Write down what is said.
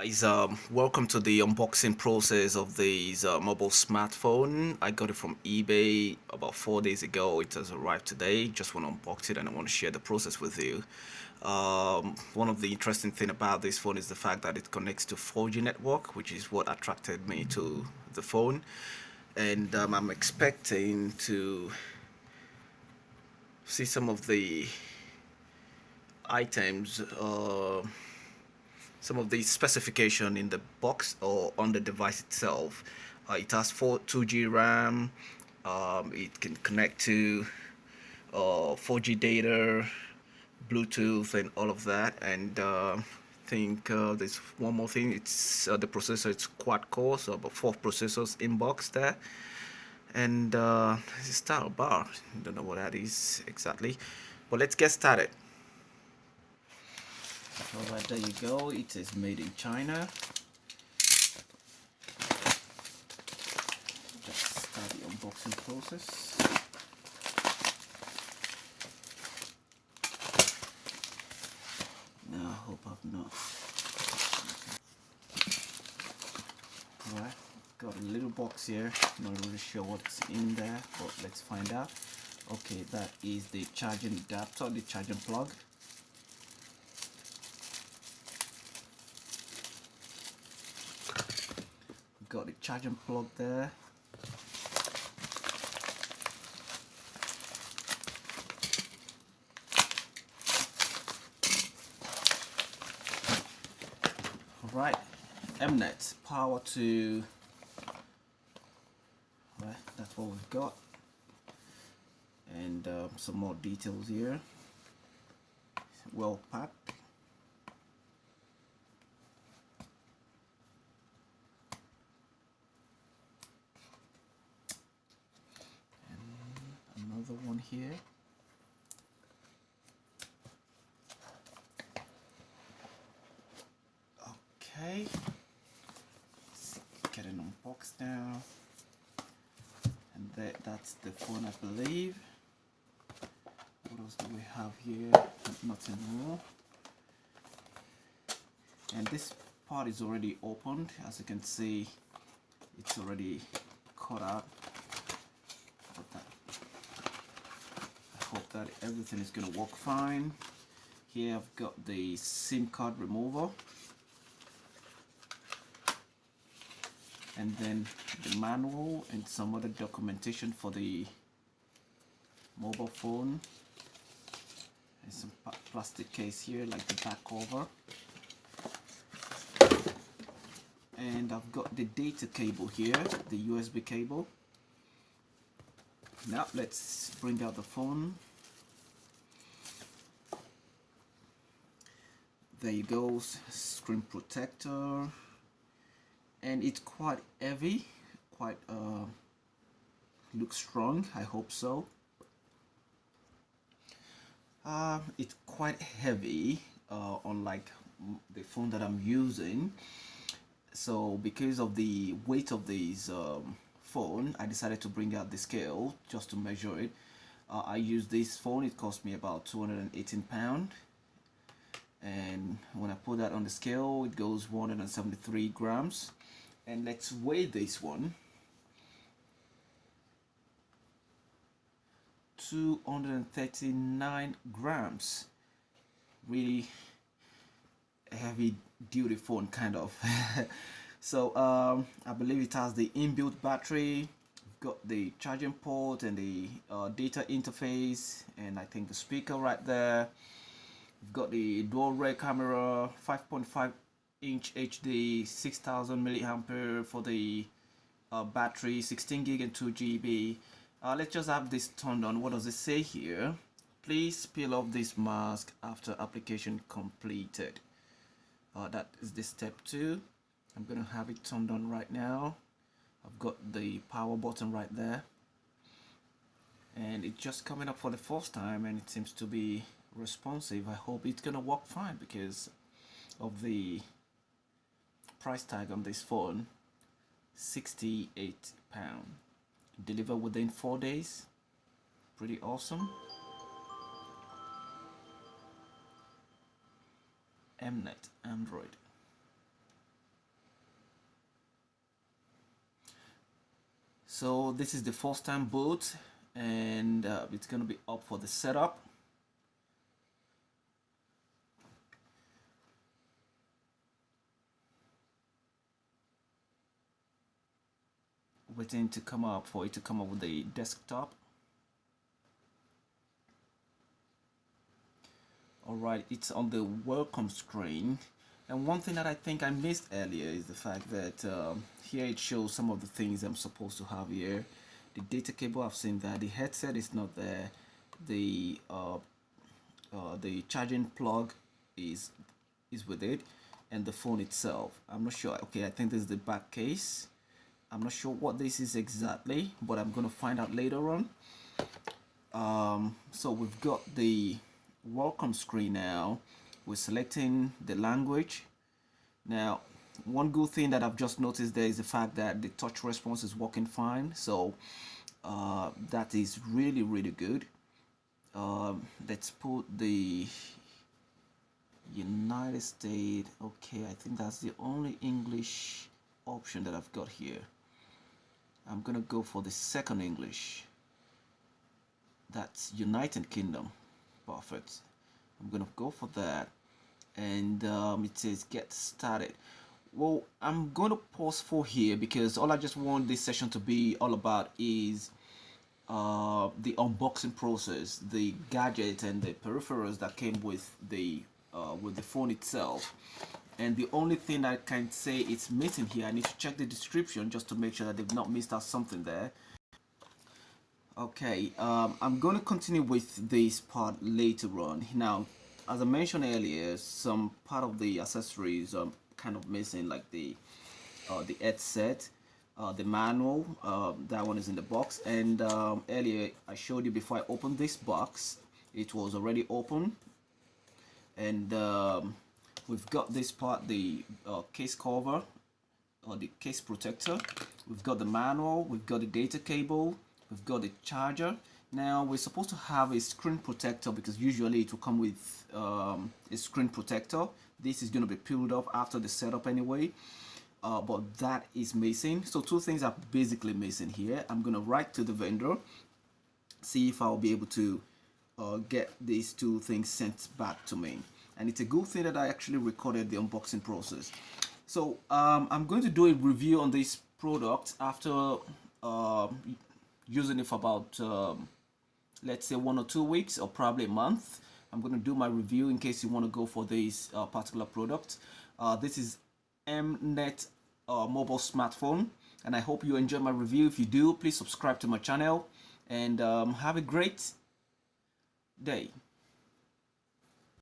Guys, welcome to the unboxing process of this mobile smartphone. I got it from eBay about 4 days ago. It has arrived today. Just want to unbox it and I want to share the process with you. One of the interesting thing about this phone is the fact that it connects to 4G network, which is what attracted me to the phone. And I'm expecting to see some of the items. Some of the specification in the box or on the device itself. It has 2G RAM. It can connect to 4G data, Bluetooth, and all of that. And I think there's one more thing. It's the processor. It's quad core, so about 4 processors in box there. And this is style bar. Don't know what that is exactly, but let's get started. Alright, there you go. It is made in China. Just start the unboxing process. Now I hope I've not. Alright, got a little box here. Not really sure what's in there, but let's find out. Okay, that is the charging adapter, the charging plug. Got the charging plug there. Alright, Mnet power to. Right, that's what we've got. And some more details here. Well packed. Another one here. Okay, let's get it unboxed now. And that's the phone, I believe. What else do we have here? Nothing more. And this part is already opened. As you can see, it's already cut out. I hope that everything is going to work fine. Here I've got the SIM card remover, and then the manual and some other documentation for the mobile phone, and some plastic case here like the back cover. And I've got the data cable here, the USB cable. Now let's bring out the phone. There you go, screen protector, and it's quite heavy, quite looks strong. I hope so. It's quite heavy, unlike the phone that I'm using. So because of the weight of this phone, I decided to bring out the scale just to measure it. I used this phone. It cost me about £218, and when I put that on the scale, it goes 173 grams. And let's weigh this one. 239 grams. Really heavy duty phone, kind of. So I believe it has the inbuilt battery, got the charging port and the data interface, and I think the speaker right there. We've got the dual rear camera, 5.5-inch HD, 6000 milliampere for the battery, 16 gig and 2 GB. Let's just have this turned on. What does it say here? Please peel off this mask after application completed. That is the step 2. I'm gonna have it turned on right now. I've got the power button right there, and it's just coming up for the first time, and it seems to be responsive. I hope it's gonna work fine because of the price tag on this phone, £68. Deliver within 4 days. Pretty awesome. Mnet Android. So this is the first time boot, and it's gonna be up for the setup. Waiting to come up for it to come up with the desktop. Alright, it's on the welcome screen. And one thing that I think I missed earlier is the fact that here it shows some of the things I'm supposed to have here. The data cable, I've seen that. The headset is not there. The charging plug is with it, and the phone itself. I'm not sure. Okay, I think this is the back case. I'm not sure what this is exactly, but I'm gonna find out later on. So we've got the welcome screen now. We're selecting the language. Now, one good thing that I've just noticed there is the fact that the touch response is working fine. So that is really good. Let's put the United States. Okay, I think that's the only English option that I've got here. I'm gonna go for the second English. That's United Kingdom. Perfect. I'm gonna go for that, and it says get started. Well, I'm gonna pause for here because all I just want this session to be all about is the unboxing process, the gadget and the peripherals that came with the phone itself. And the only thing I can say it's missing here, I need to check the description just to make sure that they've not missed out something there. Okay, I'm going to continue with this part later on. Now, as I mentioned earlier, some part of the accessories are kind of missing, like the headset, the manual, that one is in the box. And earlier I showed you before I opened this box, it was already open. And we've got this part, the case cover or the case protector. We've got the manual, we've got the data cable, we've got the charger. Now we're supposed to have a screen protector because usually it will come with a screen protector. This is going to be peeled off after the setup anyway, but that is missing. So two things are basically missing here. I'm going to write to the vendor, see if I'll be able to get these two things sent back to me. And it's a good thing that I actually recorded the unboxing process. So I'm going to do a review on this product after using it for about let's say 1 or 2 weeks or probably a month. I'm going to do my review in case you want to go for this particular product. This is Mnet mobile smartphone, and I hope you enjoy my review. If you do, please subscribe to my channel, and have a great day.